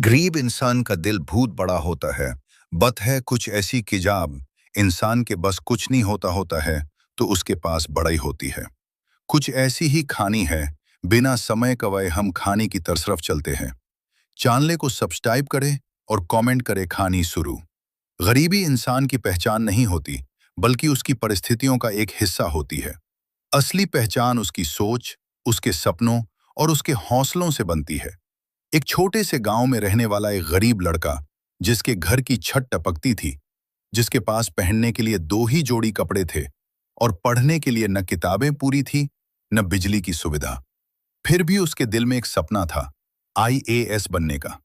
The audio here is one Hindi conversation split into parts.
गरीब इंसान का दिल बहुत बड़ा होता है। बत है कुछ ऐसी किजाब, इंसान के बस कुछ नहीं होता होता है तो उसके पास बड़ाई होती है। कुछ ऐसी ही खानी है, बिना समय कवाए हम खाने की तरफ चलते हैं। चैनल को सब्सक्राइब करें और कमेंट करें खानी शुरू। गरीबी इंसान की पहचान नहीं होती, बल्कि उसकी परिस्थितियों का एक हिस्सा होती है। असली पहचान उसकी सोच, उसके सपनों और उसके हौसलों से बनती है। एक छोटे से गांव में रहने वाला एक गरीब लड़का, जिसके घर की छत टपकती थी, जिसके पास पहनने के लिए दो ही जोड़ी कपड़े थे और पढ़ने के लिए न किताबें पूरी थी न बिजली की सुविधा। फिर भी उसके दिल में एक सपना था, आईएएस बनने का।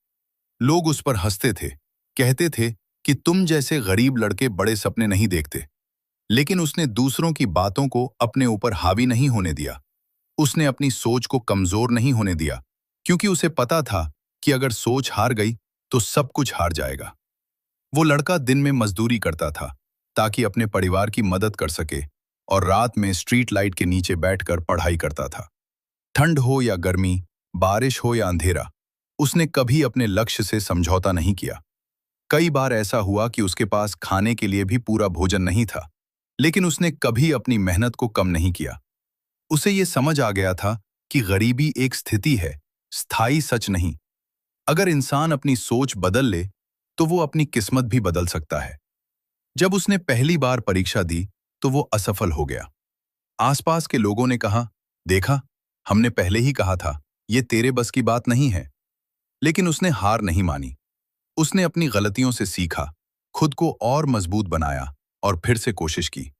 लोग उस पर हंसते थे, कहते थे कि तुम जैसे गरीब लड़के बड़े सपने नहीं देखते। लेकिन उसने दूसरों की बातों को अपने ऊपर हावी नहीं होने दिया। उसने अपनी सोच को कमजोर नहीं होने दिया, क्योंकि उसे पता था कि अगर सोच हार गई तो सब कुछ हार जाएगा। वो लड़का दिन में मजदूरी करता था ताकि अपने परिवार की मदद कर सके, और रात में स्ट्रीट लाइट के नीचे बैठकर पढ़ाई करता था। ठंड हो या गर्मी, बारिश हो या अंधेरा, उसने कभी अपने लक्ष्य से समझौता नहीं किया। कई बार ऐसा हुआ कि उसके पास खाने के लिए भी पूरा भोजन नहीं था, लेकिन उसने कभी अपनी मेहनत को कम नहीं किया। उसे ये समझ आ गया था कि गरीबी एक स्थिति है, स्थायी सच नहीं। अगर इंसान अपनी सोच बदल ले तो वो अपनी किस्मत भी बदल सकता है। जब उसने पहली बार परीक्षा दी तो वो असफल हो गया। आसपास के लोगों ने कहा, देखा, हमने पहले ही कहा था, ये तेरे बस की बात नहीं है। लेकिन उसने हार नहीं मानी। उसने अपनी गलतियों से सीखा, खुद को और मजबूत बनाया और फिर से कोशिश की।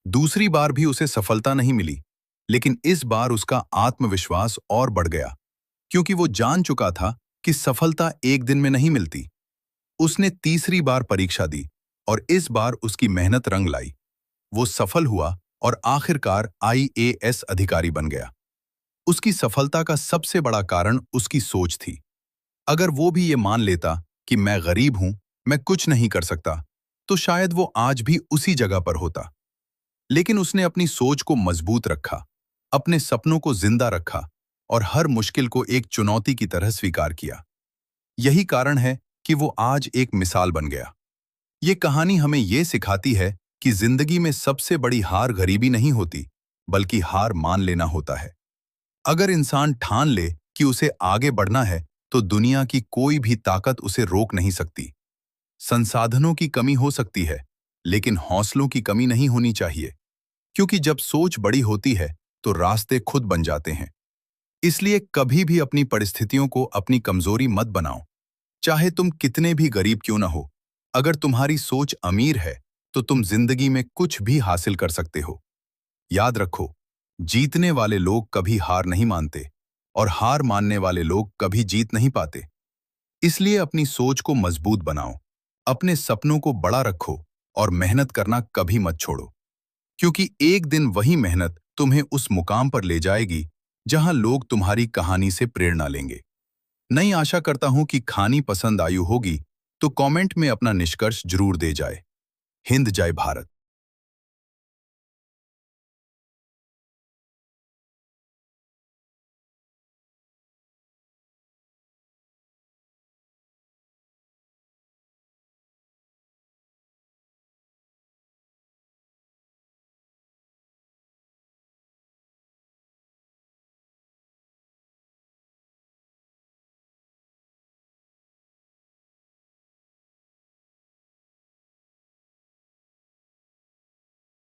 दूसरी बार भी उसे सफलता नहीं मिली, लेकिन इस बार उसका आत्मविश्वास और बढ़ गया, क्योंकि वो जान चुका था कि सफलता एक दिन में नहीं मिलती। उसने तीसरी बार परीक्षा दी और इस बार उसकी मेहनत रंग लाई। वो सफल हुआ और आखिरकार आईएएस अधिकारी बन गया। उसकी सफलता का सबसे बड़ा कारण उसकी सोच थी। अगर वो भी ये मान लेता कि मैं गरीब हूं, मैं कुछ नहीं कर सकता, तो शायद वो आज भी उसी जगह पर होता। लेकिन उसने अपनी सोच को मजबूत रखा, अपने सपनों को जिंदा रखा और हर मुश्किल को एक चुनौती की तरह स्वीकार किया। यही कारण है कि वो आज एक मिसाल बन गया। ये कहानी हमें ये सिखाती है कि जिंदगी में सबसे बड़ी हार गरीबी नहीं होती, बल्कि हार मान लेना होता है। अगर इंसान ठान ले कि उसे आगे बढ़ना है, तो दुनिया की कोई भी ताकत उसे रोक नहीं सकती। संसाधनों की कमी हो सकती है, लेकिन हौसलों की कमी नहीं होनी चाहिए, क्योंकि जब सोच बड़ी होती है तो रास्ते खुद बन जाते हैं। इसलिए कभी भी अपनी परिस्थितियों को अपनी कमजोरी मत बनाओ, चाहे तुम कितने भी गरीब क्यों ना हो। अगर तुम्हारी सोच अमीर है तो तुम जिंदगी में कुछ भी हासिल कर सकते हो। याद रखो, जीतने वाले लोग कभी हार नहीं मानते और हार मानने वाले लोग कभी जीत नहीं पाते। इसलिए अपनी सोच को मजबूत बनाओ, अपने सपनों को बड़ा रखो और मेहनत करना कभी मत छोड़ो, क्योंकि एक दिन वही मेहनत तुम्हें उस मुकाम पर ले जाएगी जहां लोग तुम्हारी कहानी से प्रेरणा लेंगे। नई आशा करता हूं कि कहानी पसंद आई होगी, तो कमेंट में अपना निष्कर्ष जरूर दे जाए। हिंद जय भारत।